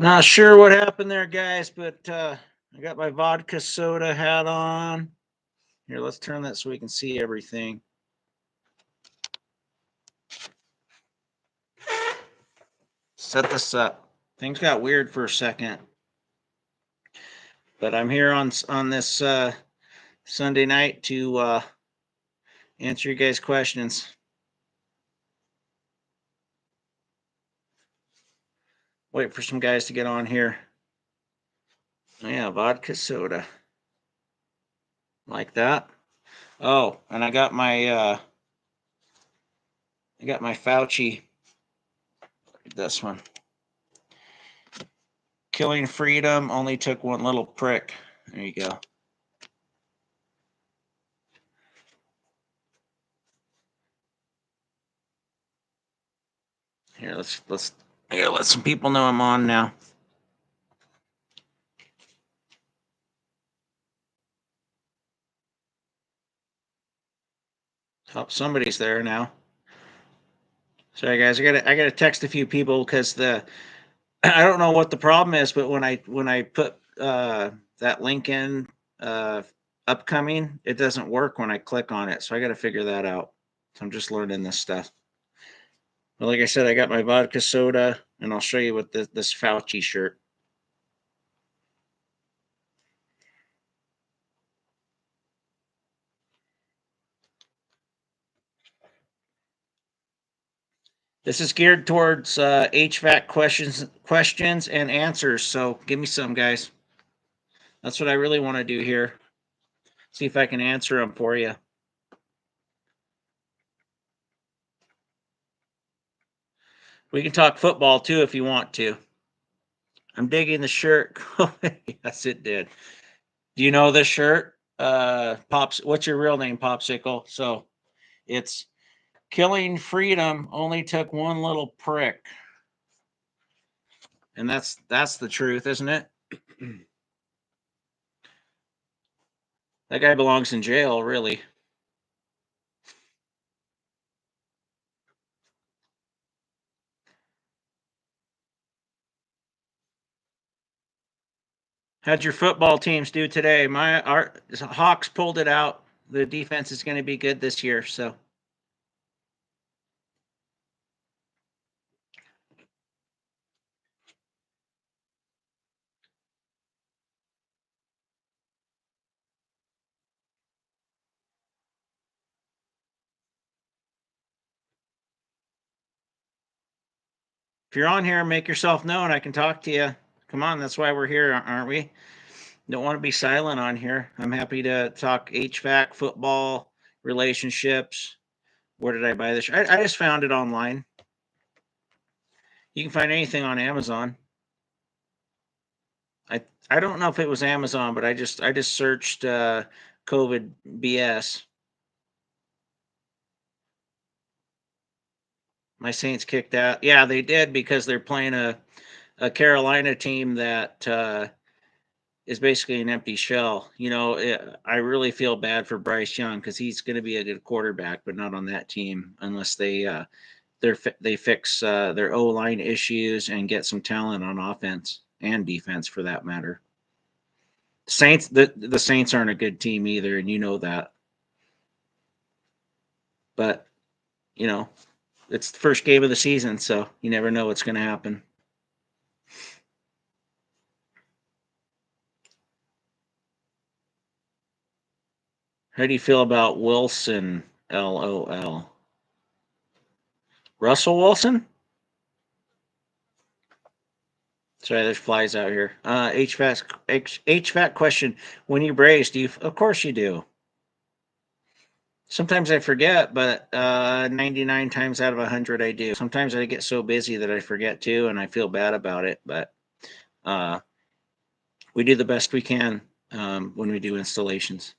Not sure what happened there, guys, but I got my vodka soda hat on. Here, let's turn that so we can see everything. Set this up. Things got weird for a second, but I'm here on this Sunday night to answer you guys' questions. Wait for some guys to get on here. Yeah, vodka soda. Like that. Oh, and I got my Fauci. This one. Killing freedom only took one little prick. There you go. Here, let's let some people know I'm on now. Oh, somebody's there now. Sorry, guys. I gotta text a few people because I don't know what the problem is, but when I put that link in upcoming, it doesn't work when I click on it. So I got to figure that out. So I'm just learning this stuff. But like I said, I got my vodka soda, and I'll show you with this Fauci shirt. This is geared towards HVAC questions and answers. So give me some, guys. That's what I really want to do here. See if I can answer them for you. We can talk football too if you want to. I'm digging the shirt. Yes, it did. Do you know this shirt? Pops, what's your real name, Popsicle? So it's killing freedom only took one little prick. And that's the truth, isn't it? That guy belongs in jail, really. How'd your football teams do today? Our Hawks pulled it out. The defense is going to be good this year, so. If you're on here, make yourself known. I can talk to you. Come on, that's why we're here, aren't we? Don't want to be silent on here. I'm happy to talk HVAC, football, relationships. Where did I buy this? I just found it online. You can find anything on Amazon. I don't know if it was Amazon, but I just searched COVID BS. My Saints kicked out. Yeah, they did because they're playing a Carolina team that is basically an empty shell. You know, I really feel bad for Bryce Young because he's going to be a good quarterback, but not on that team unless they fix their O-line issues and get some talent on offense and defense for that matter. Saints, the Saints aren't a good team either, and you know that. But you know, it's the first game of the season, so you never know what's going to happen. How do you feel about Wilson? LOL. Russell Wilson? Sorry, there's flies out here. HVAC question. When you braise, do you? Of course you do. Sometimes I forget, but 99 times out of 100 I do. Sometimes I get so busy that I forget to, and I feel bad about it. But we do the best we can when we do installations.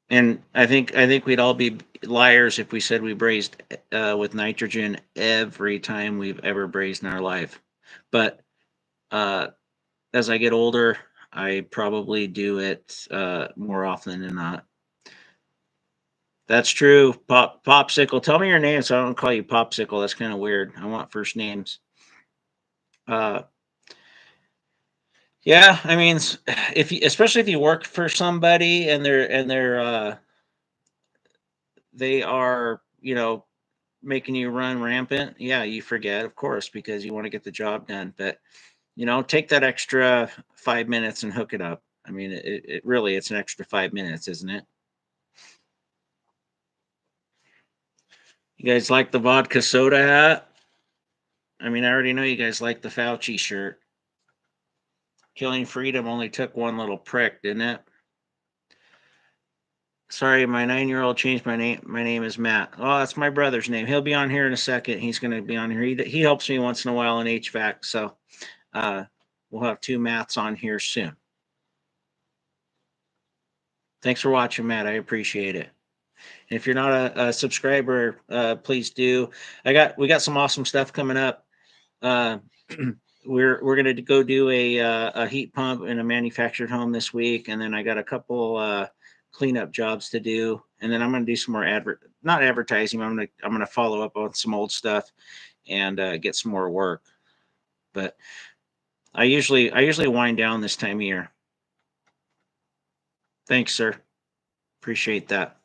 And I think we'd all be liars if we said we brazed with nitrogen every time we've ever brazed in our life. But as I get older, I probably do it more often than not. That's true. Popsicle. Tell me your name so I don't call you Popsicle. That's kind of weird. I want first names. Uh, yeah, I mean, if you, especially if you work for somebody and they are, making you run rampant. Yeah, you forget, of course, because you want to get the job done. But take that extra 5 minutes and hook it up. I mean, it really it's an extra 5 minutes, isn't it? You guys like the vodka soda hat? I mean, I already know you guys like the Fauci shirt. Killing freedom only took one little prick, didn't it? Sorry, my 9-year-old changed my name. My name is Matt. Oh, that's my brother's name. He'll be on here in a second. He's going to be on here. He helps me once in a while in HVAC. So uh, we'll have two Matts on here soon. Thanks for watching, Matt. I appreciate it. And if you're not a subscriber, please do. We got some awesome stuff coming up. Uh, we're gonna go do a heat pump in a manufactured home this week, and then I got a couple cleanup jobs to do, and then I'm gonna do some more not advertising. I'm gonna follow up on some old stuff and get some more work. But I usually wind down this time of year. Thanks, sir. Appreciate that.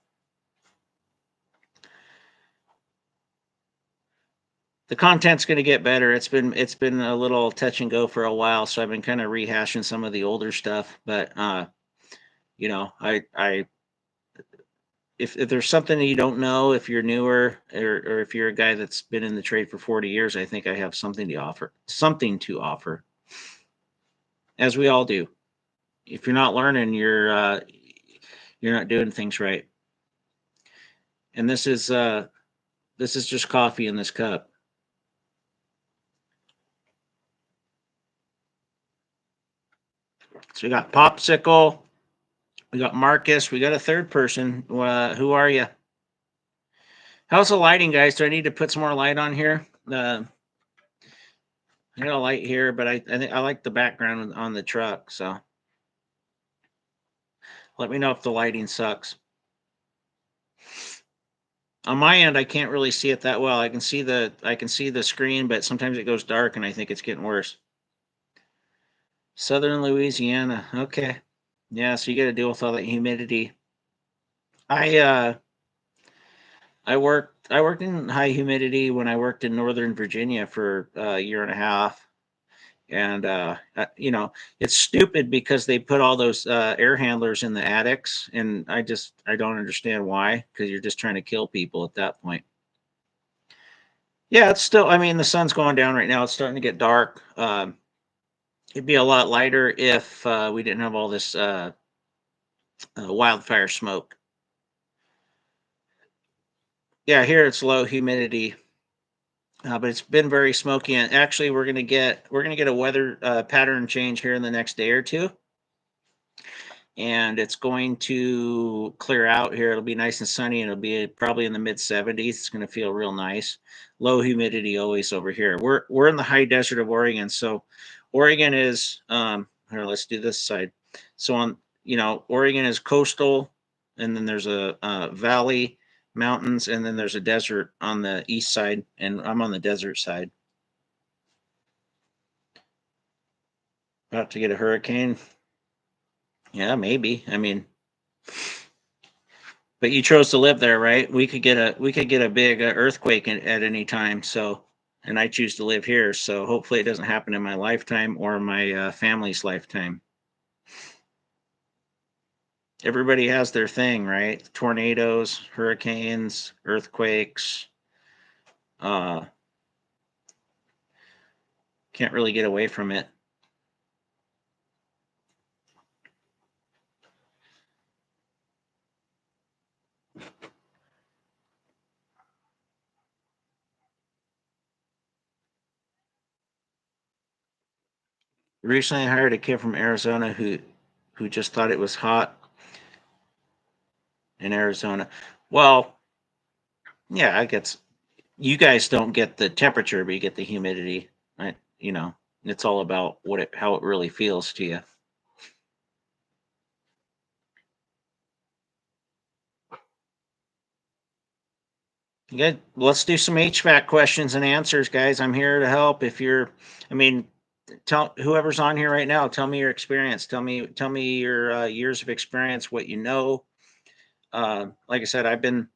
The content's going to get better. It's been a little touch and go for a while, so I've been kind of rehashing some of the older stuff. But I if there's something that you don't know, if you're newer or if you're a guy that's been in the trade for 40 years, I think I have something to offer. Something to offer, as we all do. If you're not learning, you're not doing things right. And this is just coffee in this cup. So we got Popsicle, we got Marcus, we got a third person. Who are you? How's the lighting, guys? Do I need to put some more light on here? I got a light here, but I think I like the background on the truck. So let me know if the lighting sucks. On my end, I can't really see it that well. I can see the screen, but sometimes it goes dark, and I think it's getting worse. Southern Louisiana. Okay. Yeah, so you got to deal with all that humidity. I worked in high humidity when I worked in Northern Virginia for a year and a half, and it's stupid because they put all those air handlers in the attics, and I don't understand why, because you're just trying to kill people at that point. Yeah, it's still. I mean, the sun's going down right now. It's starting to get dark. It'd be a lot lighter if we didn't have all this wildfire smoke. Yeah, here it's low humidity, but it's been very smoky. And actually, we're gonna get a weather pattern change here in the next day or two, and it's going to clear out here. It'll be nice and sunny, and it'll be probably in the mid 70s. It's going to feel real nice. Low humidity always over here. We're in the high desert of Oregon, so Oregon is here. Let's do this side. So Oregon is coastal, and then there's a valley, mountains, and then there's a desert on the east side, and I'm on the desert side. About to get a hurricane. Yeah, maybe. I mean, but you chose to live there, right? We could get a big earthquake at any time. So, and I choose to live here. So hopefully it doesn't happen in my lifetime or my family's lifetime. Everybody has their thing, right? Tornadoes, hurricanes, earthquakes. Can't really get away from it. Recently, I hired a kid from Arizona who just thought it was hot in Arizona. Well, yeah, I guess you guys don't get the temperature, but you get the humidity. Right? It's all about how it really feels to you. Good. Let's do some HVAC questions and answers, guys. I'm here to help. I mean, tell whoever's on here right now. Tell me your experience. Tell me your years of experience, what you know. Like I said, I've been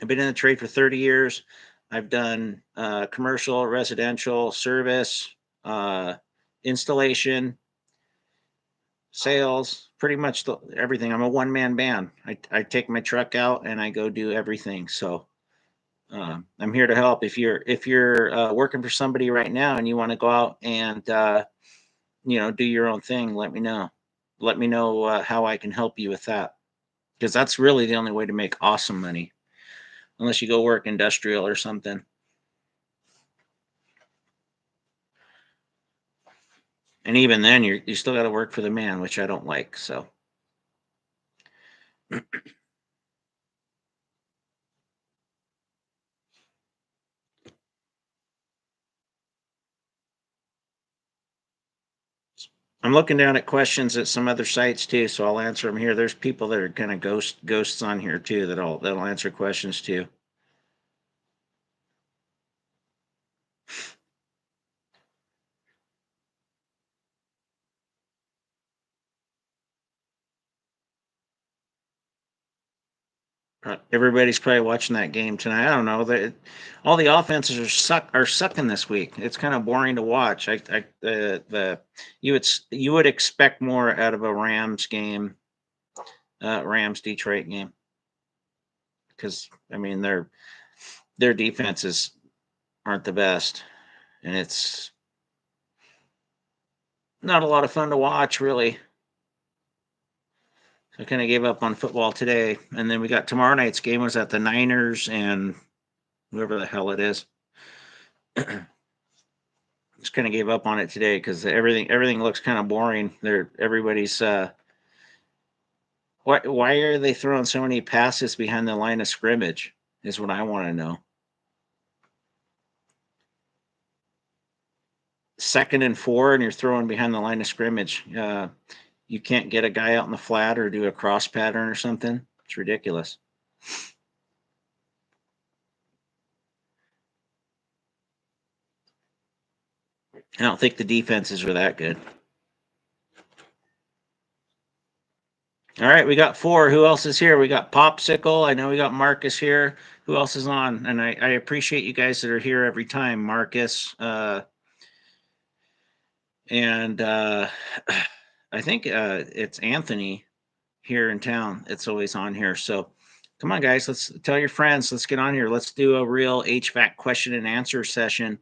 in the trade for 30 years. I've done commercial, residential, service, uh, installation, sales, pretty much everything. I'm a one man band. I take my truck out and I go do everything. So I'm here to help. If you're working for somebody right now and you want to go out and do your own thing, let me know. Let me know how I can help you with that, because that's really the only way to make awesome money, unless you go work industrial or something. And even then, you still got to work for the man, which I don't like. So I'm looking down at questions at some other sites too, so I'll answer them here. There's people that are kind of ghosts on here too that'll answer questions too. Everybody's probably watching that game tonight. I don't know that all the offenses are sucking this week. It's kind of boring to watch. The you would expect more out of a Rams game, Rams Detroit game, because I mean their defenses aren't the best, and it's not a lot of fun to watch really. So I kind of gave up on football today, and then we got tomorrow night's game was at the Niners and whoever the hell it is. Just kind of gave up on it today because everything looks kind of boring. Everybody's why are they throwing so many passes behind the line of scrimmage? Is what I want to know. 2nd and 4, and you're throwing behind the line of scrimmage. You can't get a guy out in the flat or do a cross pattern or something. It's ridiculous. I don't think the defenses are that good. All right, we got 4. Who else is here? We got Popsicle. I know we got Marcus here. Who else is on? And I appreciate you guys that are here every time. Marcus, and I think it's Anthony here in town. It's always on here. So come on, guys. Let's tell your friends. Let's get on here. Let's do a real HVAC question and answer session.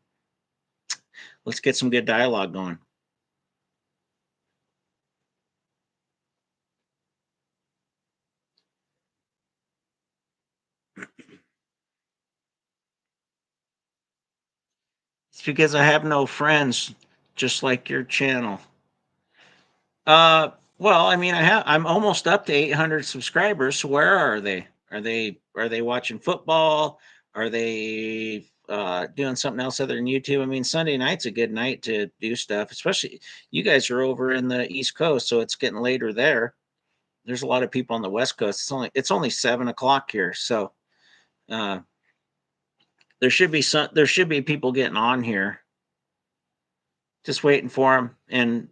Let's get some good dialogue going. It's because I have no friends, just like your channel. Uh, well, I mean, I'm almost up to 800 subscribers. So where are they? Are they watching football? Are they doing something else other than YouTube? I mean, Sunday night's a good night to do stuff, especially you guys are over in the East Coast, so it's getting later there. There's a lot of people on the West Coast. It's only 7 o'clock here, so uh, there should be people getting on here. Just waiting for them, and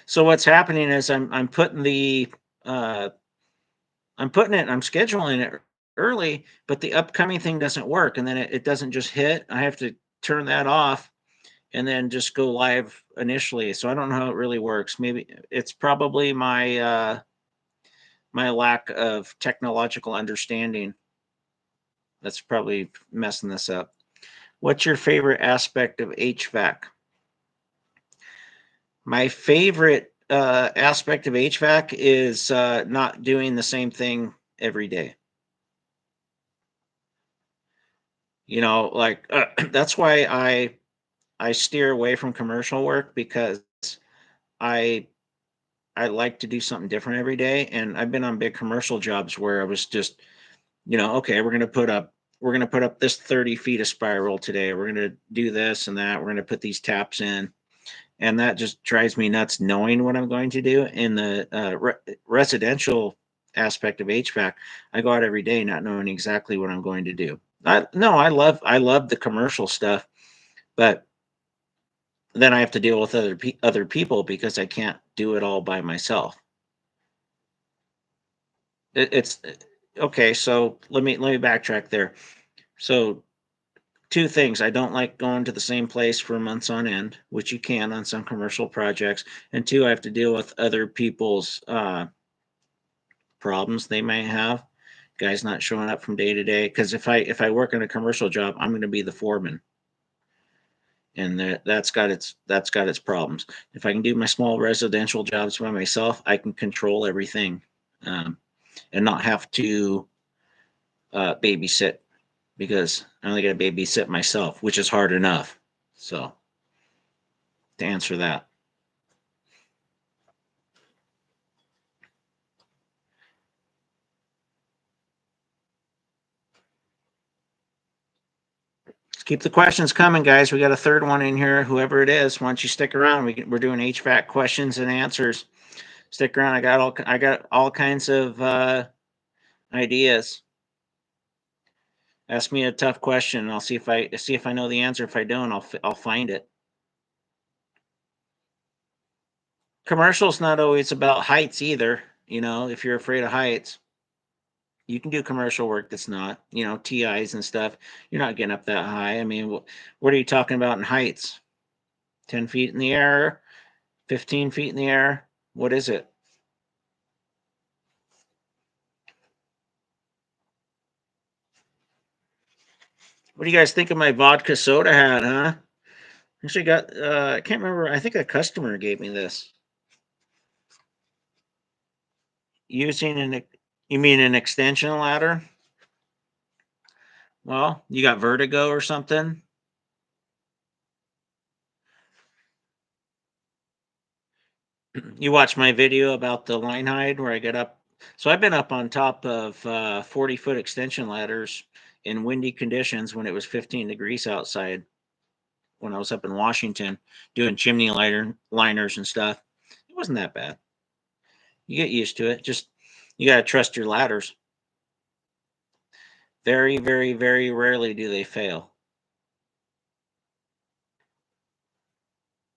so what's happening is uh, I'm putting it, I'm scheduling it early, but the upcoming thing doesn't work, and then it doesn't just hit. I have to turn that off and then just go live initially. So I don't know how it really works. Maybe it's probably my lack of technological understanding that's probably messing this up. What's your favorite aspect of HVAC? My favorite aspect of HVAC is not doing the same thing every day. Like that's why I steer away from commercial work, because I I like to do something different every day. And I've been on big commercial jobs where I was just, okay, we're gonna put up this 30 feet of spiral today. We're gonna do this and that. We're gonna put these taps in, and that just drives me nuts knowing what I'm going to do. In the residential aspect of HVAC. I go out every day not knowing exactly what I'm going to do. I love the commercial stuff, but then I have to deal with other people because I can't do it all by myself. It's okay. So let me backtrack there. So two things: I don't like going to the same place for months on end, which you can on some commercial projects, and two, I have to deal with other people's problems they may have. Guys not showing up from day to day. Because if I work in a commercial job, I'm going to be the foreman, and that's got its problems. If I can do my small residential jobs by myself, I can control everything, um, and not have to babysit, because I only got to babysit myself, which is hard enough. So to answer that, let's keep the questions coming, guys. We got a third one in here. Whoever it is, why don't you stick around? We're doing HVAC questions and answers. Stick around. I got all kinds of ideas. Ask me a tough question, and I'll see if I know the answer. If I don't, I'll find it. Commercial's not always about heights either. If you're afraid of heights, you can do commercial work that's not, TIs and stuff. You're not getting up that high. I mean, what are you talking about in heights? 10 feet in the air, 15 feet in the air? What is it? What do you guys think of my vodka soda hat, huh? Actually got, I can't remember. I think a customer gave me this. Using you mean an extension ladder? Well, you got vertigo or something? You watched my video about the line hide where I get up. So I've been up on top of 40-foot extension ladders in windy conditions when it was 15 degrees outside, when I was up in Washington doing chimney liners and stuff. It wasn't that bad. You get used to it. Just you got to trust your ladders. Very, very, very rarely do they fail.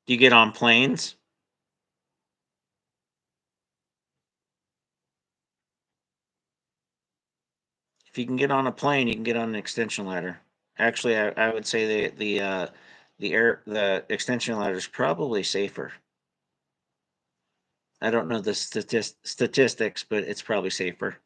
Do you get on planes? If you can get on a plane, you can get on an extension ladder. Actually, I would say the extension ladder is probably safer. I don't know the statistics, but it's probably safer.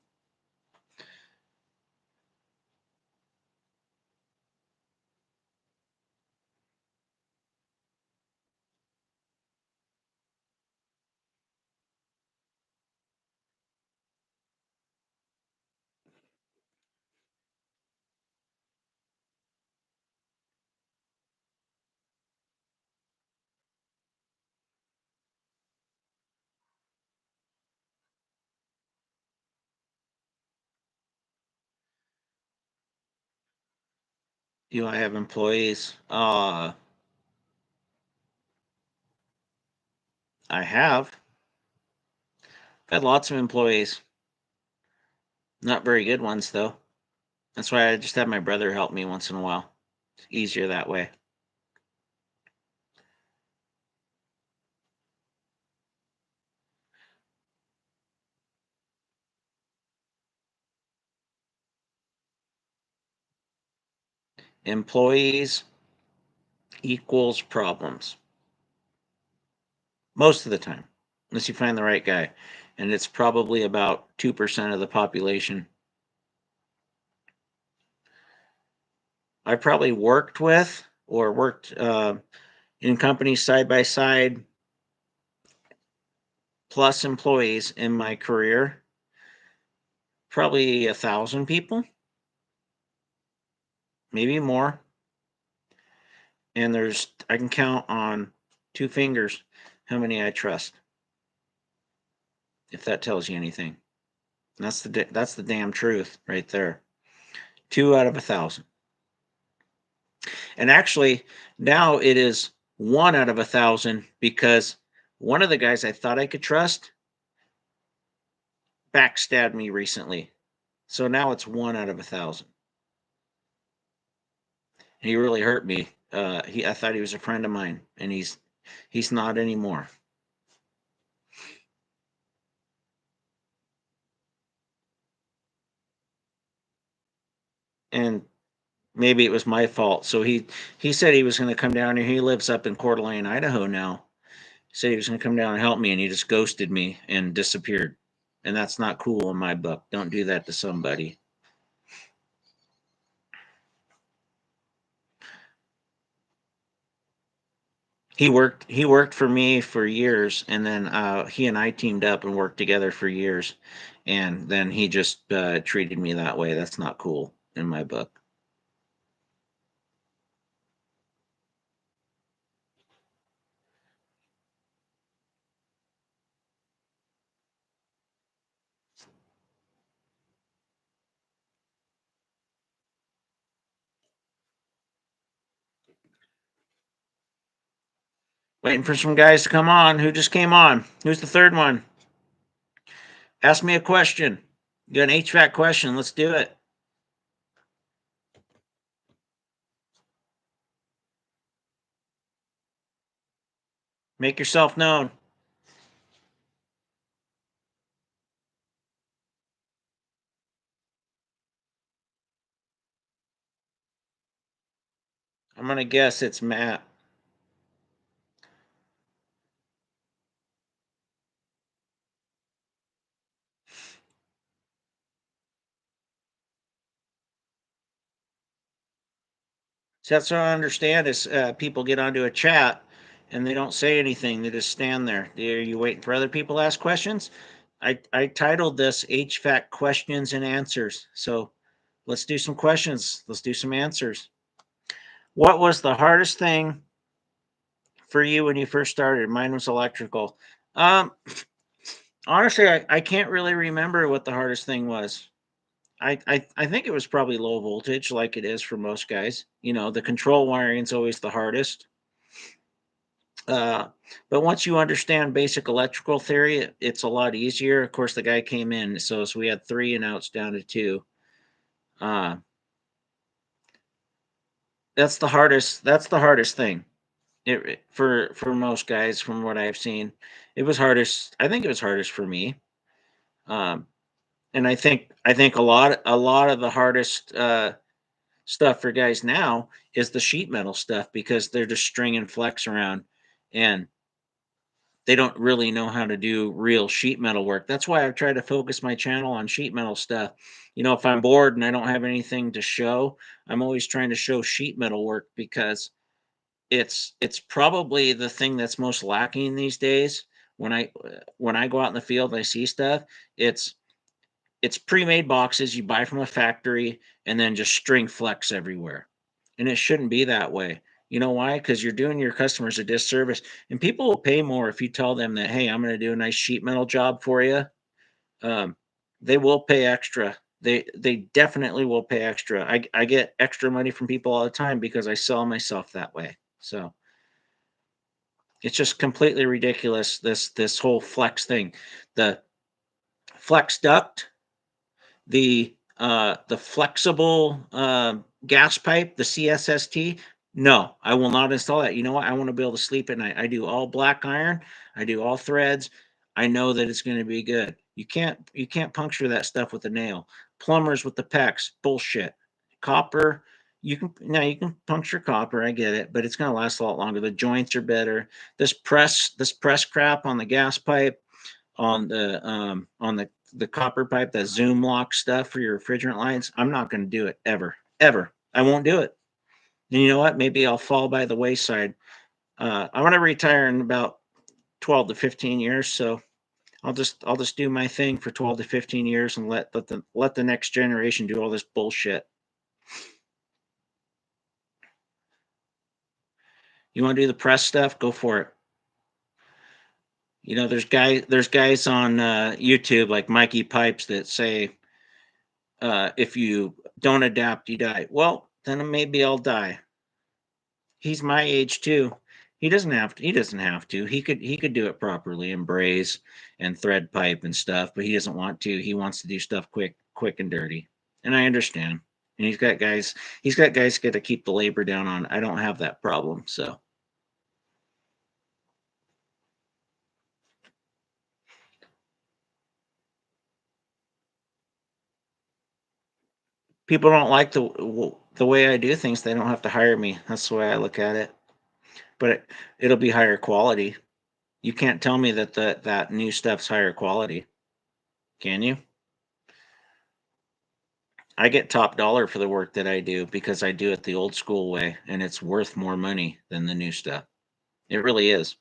Do I have employees? I have. I've had lots of employees. Not very good ones though. That's why I just have my brother help me once in a while. It's easier that way. Employees equals problems most of the time, unless you find the right guy, and it's probably about 2% of the population. I probably worked with or worked in companies side by side plus employees in my career, probably 1,000 people, maybe more. And I can count on two fingers how many I trust, if that tells you anything. That's the damn truth right there. 2 out of 1,000. And actually, now it is 1 out of 1,000, because one of the guys I thought I could trust backstabbed me recently. So now it's 1 out of 1,000. He really hurt me. I thought he was a friend of mine, and he's not anymore. And maybe it was my fault. So he said he was going to come down here. He lives up in Coeur d'Alene, Idaho now. He said he was going to come down and help me, and he just ghosted me and disappeared. And that's not cool in my book. Don't do that to somebody. He worked for me for years, and then he and I teamed up and worked together for years, and then he just treated me that way. That's not cool in my book. Waiting for some guys to come on. Who just came on? Who's the third one? Ask me a question. You got an HVAC question? Let's do it. Make yourself known. I'm gonna guess it's Matt. So that's what I understand is people get onto a chat and they don't say anything. They just stand there. Are you waiting for other people to ask questions? I titled this HVAC questions and answers. So let's do some questions. Let's do some answers. What was the hardest thing for you when you first started? Mine was electrical. Um, Honestly, I can't really remember what the hardest thing was. I think it was probably low voltage, like it is for most guys. You know, the control wiring is always the hardest. Uh, but once you understand basic electrical theory, it's a lot easier. Of course, the guy came in, so we had 3 and outs down to 2. Uh, That's the hardest thing. For most guys, from what I've seen, it was hardest. I think it was hardest for me. Um, and I think a lot of the hardest stuff for guys now is the sheet metal stuff because they're just stringing flex around, and they don't really know how to do real sheet metal work. That's why I've tried to focus my channel on sheet metal stuff. You know, if I'm bored and I don't have anything to show, I'm always trying to show sheet metal work because it's probably the thing that's most lacking these days. When I go out in the field and I see stuff, it's it's pre-made boxes you buy from a factory and then just string flex everywhere. And it shouldn't be that way. You know why? Because you're doing your customers a disservice. And people will pay more if you tell them that, hey, I'm going to do a nice sheet metal job for you. Um, they will pay extra. They definitely will pay extra. I get extra money from people all the time because I sell myself that way. So it's just completely ridiculous. This whole flex thing, the flex duct, the flexible gas pipe, the CSST. No, I will not install that. You know what? I want to be able to sleep at night. I do all black iron. I do all threads. I know that it's going to be good. You can't puncture that stuff with a nail. Plumbers with the PEX, bullshit. Copper, you can puncture copper. I get it, but it's going to last a lot longer. The joints are better. This press crap on the gas pipe, on the copper pipe, that zoom lock stuff for your refrigerant lines. I'm not going to do it ever, ever. I won't do it. And you know what? Maybe I'll fall by the wayside. I want to retire in about 12 to 15 years, so I'll just do my thing for 12 to 15 years and let the next generation do all this bullshit. You want to do the press stuff? Go for it. You know, there's guys on YouTube like Mikey Pipes that say if you don't adapt, you die. Well, then maybe I'll die. He's my age too, He doesn't have to. He could do it properly and braze and thread pipe and stuff, but he doesn't want to. He wants to do stuff quick and dirty. And I understand. And he's got guys got to keep the labor down on. I don't have that problem. So people don't like the way I do things. They don't have to hire me. That's the way I look at it. But it'll be higher quality. You can't tell me that that new stuff's higher quality, can you? I get top dollar for the work that I do because I do it the old school way, and it's worth more money than the new stuff. It really is.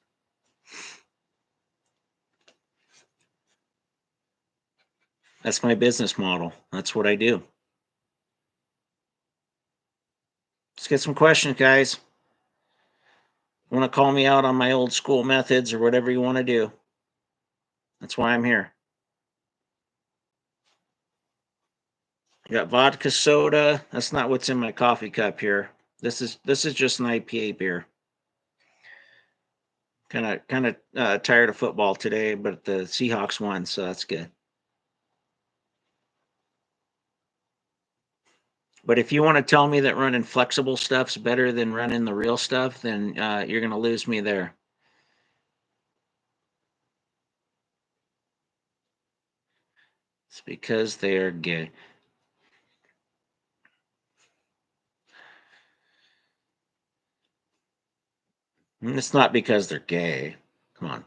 That's my business model. That's what I do. Let's get some questions, guys. Want to call me out on my old school methods or whatever you want to do? That's why I'm here. I got vodka soda. That's not what's in my coffee cup here. This is just an IPA beer. Kind of tired of football today, but the Seahawks won, so that's good. But if you want to tell me that running flexible stuff's better than running the real stuff, then you're going to lose me there. It's because they are gay. And it's not because they're gay. Come on.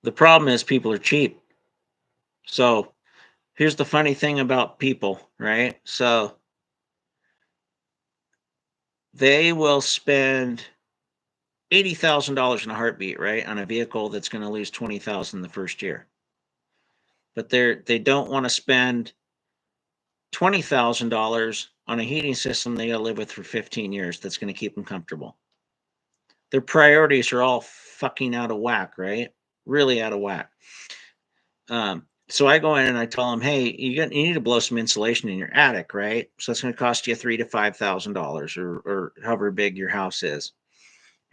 The problem is people are cheap. So here's the funny thing about people, right? So they will spend $80,000 in a heartbeat, right, on a vehicle that's going to lose 20,000 the first year. But they don't want to spend $20,000 on a heating system they got to live with for 15 years that's going to keep them comfortable. Their priorities are all fucking out of whack, right? Really out of whack. So I go in and I tell them, hey, you need to blow some insulation in your attic, right? So it's going to cost you $3,000 to $5,000 or however big your house is.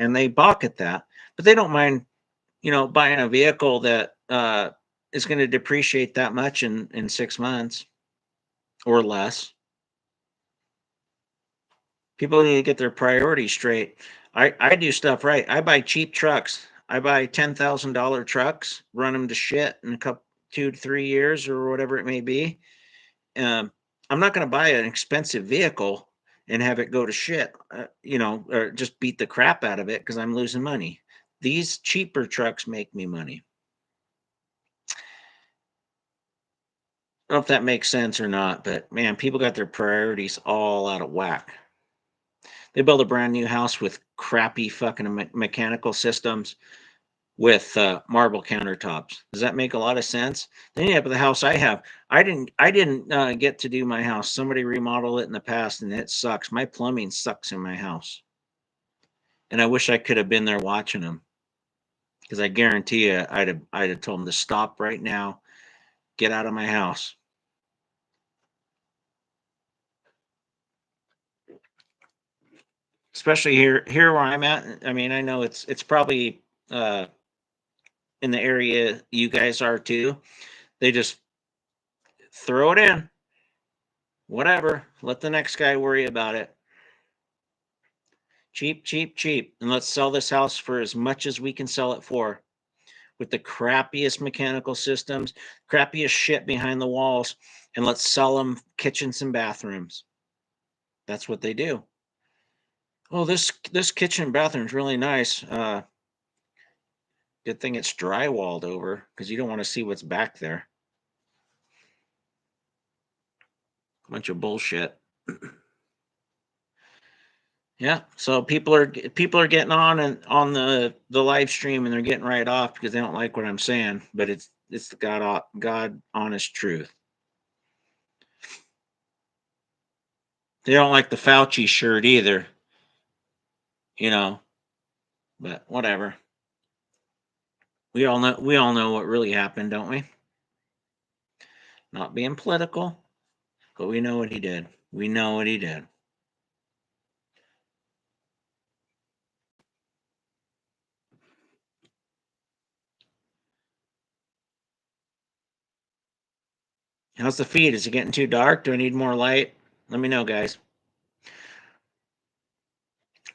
And they balk at that, but they don't mind, buying a vehicle that is going to depreciate that much in 6 months or less. People need to get their priorities straight. I do stuff right. I buy cheap trucks. I buy $10,000 trucks, run them to shit in a couple 2 to 3 years or whatever it may be. I'm not going to buy an expensive vehicle and have it go to shit, or just beat the crap out of it because I'm losing money. These cheaper trucks make me money. I don't know if that makes sense or not, but man, people got their priorities all out of whack. They build a brand new house with crappy fucking mechanical systems with marble countertops. Does that make a lot of sense? Then you have the house I have. I didn't get to do my house. Somebody remodeled it in the past, and it sucks. My plumbing sucks in my house, and I wish I could have been there watching them because I guarantee you, I'd have told them to stop right now, get out of my house. Especially here where I'm at. I mean, I know it's probably in the area you guys are too. They just throw it in, whatever. Let the next guy worry about it. Cheap, cheap, cheap. And let's sell this house for as much as we can sell it for with the crappiest mechanical systems, crappiest shit behind the walls. And let's sell them kitchens and bathrooms. That's what they do. Oh, this kitchen and bathroom is really nice. Good thing it's drywalled over because you don't want to see what's back there. Bunch of bullshit. Yeah, so people are getting on and on the live stream and they're getting right off because they don't like what I'm saying, but it's the God honest truth. They don't like the Fauci shirt either, you know, but whatever. We all know what really happened, don't we? Not being political, but we know what he did. We know what he did. How's the feed? Is it getting too dark? Do I need more light? Let me know, guys.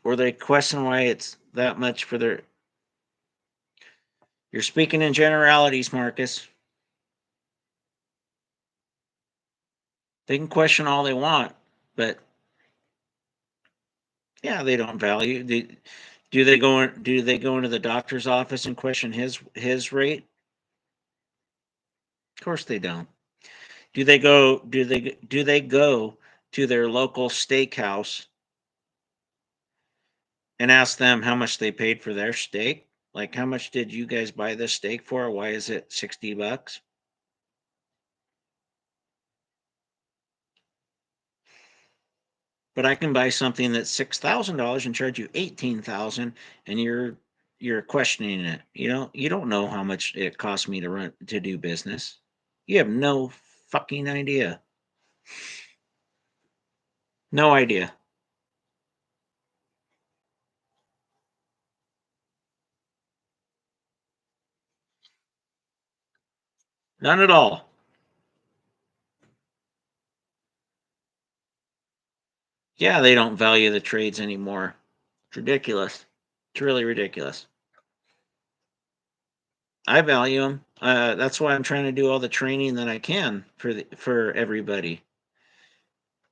Or they question why it's that much for their. You're speaking in generalities, Marcus. They can question all they want, but yeah, they don't value. Do they go? Do they go into the doctor's office and question his rate? Of course they don't. Do they go? Do they go to their local steakhouse and ask them how much they paid for their steak? Like, how much did you guys buy this steak for? Why is it $60? But I can buy something that's $6,000 and charge you 18,000, and you're questioning it. You don't know how much it cost me to do business. You have no fucking idea. No idea. None at all. Yeah, they don't value the trades anymore. It's ridiculous. It's really ridiculous. I value them. That's why I'm trying to do all the training that I can for everybody.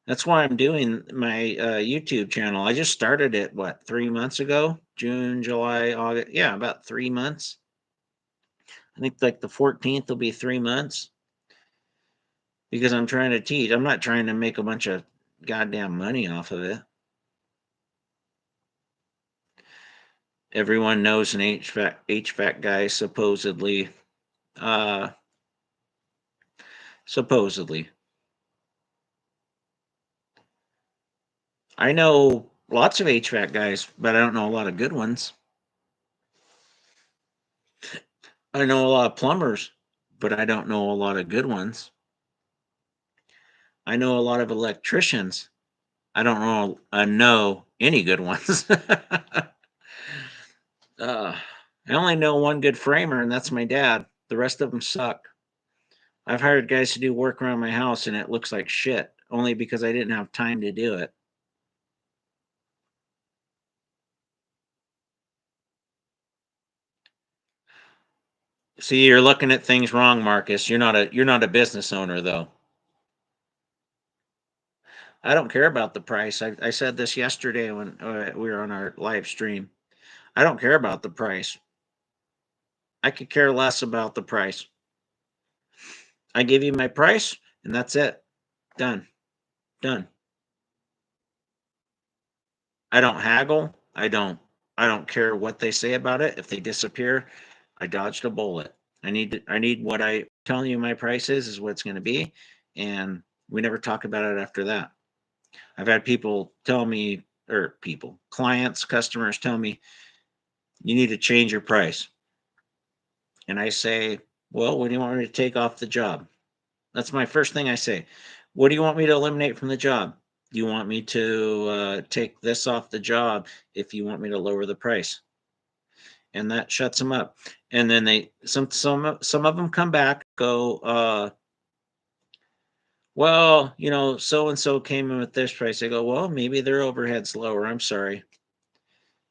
That's why I'm doing my YouTube channel. I just started it, what, 3 months ago? June, July, August. Yeah, about 3 months. I think like the 14th will be 3 months because I'm trying to teach. I'm not trying to make a bunch of goddamn money off of it. Everyone knows an HVAC guy, supposedly. Uh, supposedly. I know lots of HVAC guys, but I don't know a lot of good ones. I know a lot of plumbers, but I don't know a lot of good ones. I know a lot of electricians. I don't know any good ones. I only know one good framer, and that's my dad. The rest of them suck. I've hired guys to do work around my house, and it looks like shit, only because I didn't have time to do it. See, you're looking at things wrong, Marcus. You're not a business owner, though. I don't care about the price. I said this yesterday when we were on our live stream. I don't care about the price. I could care less about the price. I give you my price, and that's it. Done. Done. I don't haggle. I don't care what they say about it. If they disappear, I dodged a bullet. I need what I telling you my price is what it's going to be, and we never talk about it after that. I've had people tell me, or people, clients, customers tell me, you need to change your price. And I say, well, what do you want me to take off the job? That's my first thing I say. What do you want me to eliminate from the job? Do you want me to take this off the job if you want me to lower the price? And that shuts them up. And then some of them come back, go, well, so and so came in with this price. I go, well, maybe their overhead's lower. I'm sorry,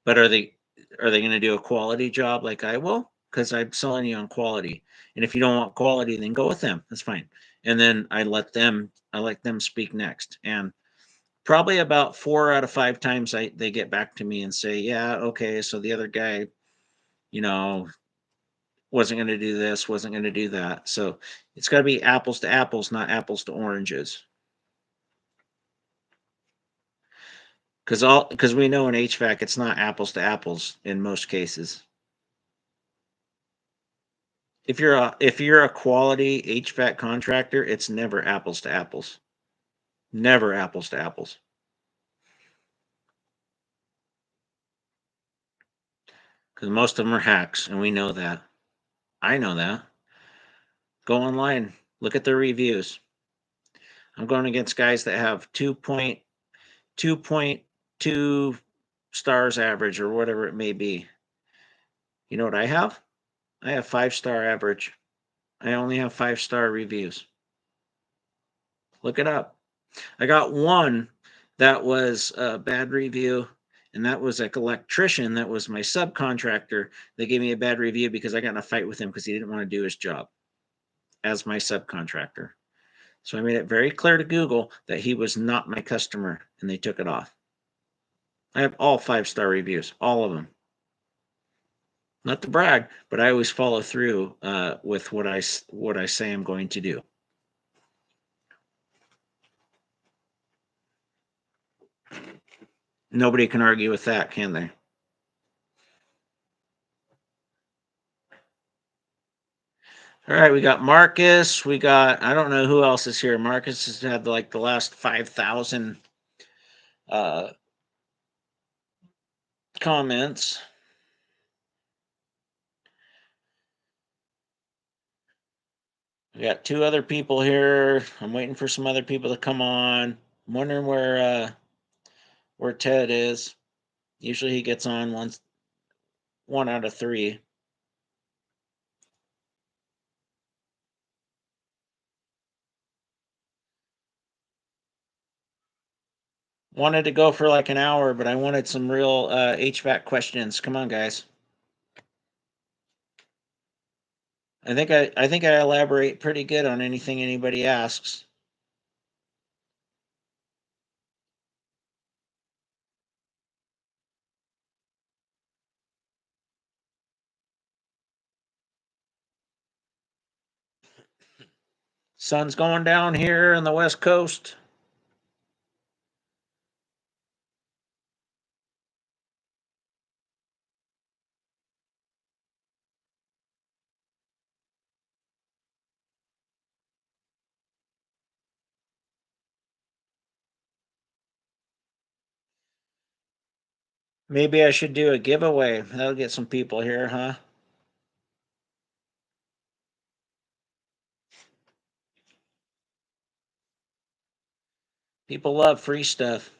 but are they going to do a quality job like I will? Because I'm selling you on quality. And if you don't want quality, then go with them. That's fine. And then I let them speak next. And probably about 4 out of 5 times they get back to me and say, yeah, okay, so the other guy, you know, wasn't going to do this, wasn't going to do that. So it's got to be apples to apples, not apples to oranges. Because we know in HVAC it's not apples to apples in most cases. If you're a quality HVAC contractor, it's never apples to apples. Never apples to apples. Because most of them are hacks, and we know that. I know that. Go online, look at their reviews. I'm going against guys that have 2.2 stars average or whatever it may be. You know what I have? I have 5-star average. I only have 5-star reviews. Look it up. I got one that was a bad review, and that was an electrician that was my subcontractor. They gave me a bad review because I got in a fight with him because he didn't want to do his job as my subcontractor. So I made it very clear to Google that he was not my customer, and they took it off. I have all 5-star reviews, all of them. Not to brag, but I always follow through with what I say I'm going to do. Nobody can argue with that, can they? All right, we got Marcus. We got, I don't know who else is here. Marcus has had like the last 5,000 comments. We got 2 other people here. I'm waiting for some other people to come on. I'm wondering where Ted is. Usually he gets on one out of 3. Wanted to go for like an hour, but I wanted some real HVAC questions. Come on, guys. I think I elaborate pretty good on anything anybody asks. Sun's going down here on the West Coast. Maybe I should do a giveaway. That'll get some people here, huh? People love free stuff,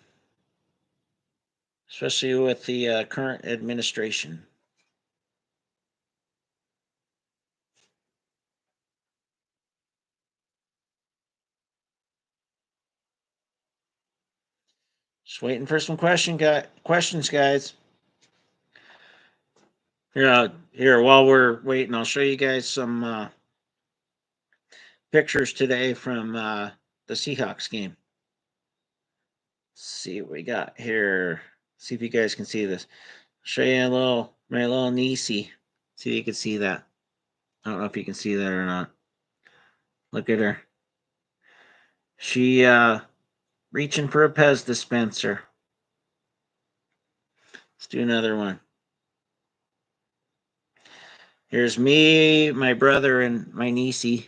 especially with the current administration. Just waiting for some questions, guys. Here, while we're waiting, I'll show you guys some pictures today from the Seahawks game. Let's see what we got here. See if you guys can see this. Show you my little niecey. See if you can see that. I don't know if you can see that or not. Look at her. She reaching for a Pez dispenser. Let's do another one. Here's me, my brother, and my niecey.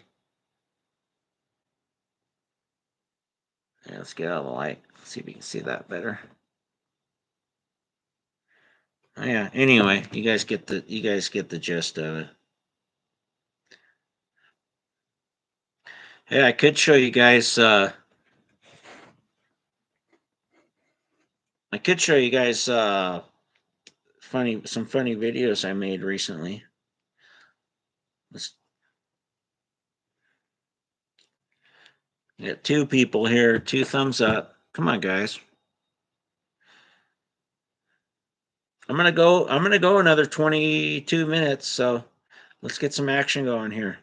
Yeah, let's get out of the light. Let's see if you can see that better. Oh, yeah. Anyway, you guys get the gist of it. Hey, I could show you guys. I could show you guys some funny videos I made recently. Let's get 2 people here, 2 thumbs up. Come on, guys. I'm gonna go another 22 minutes, so let's get some action going here.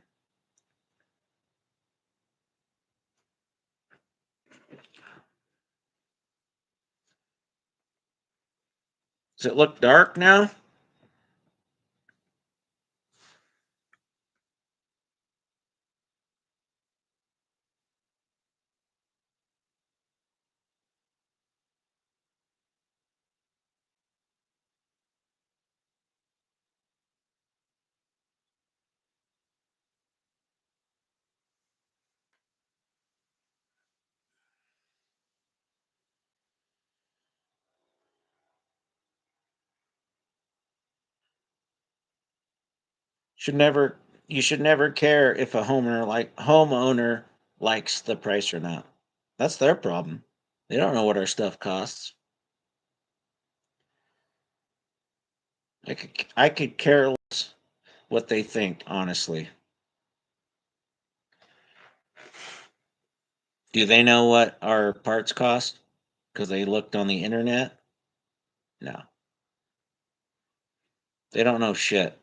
Does it look dark now? You should never care if a homeowner likes the price or not. That's their problem. They don't know what our stuff costs. I could care less what they think, honestly. Do they know what our parts cost? Because they looked on the internet? No, they don't know shit.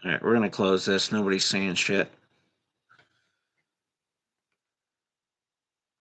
All right, we're gonna close this. Nobody's saying shit.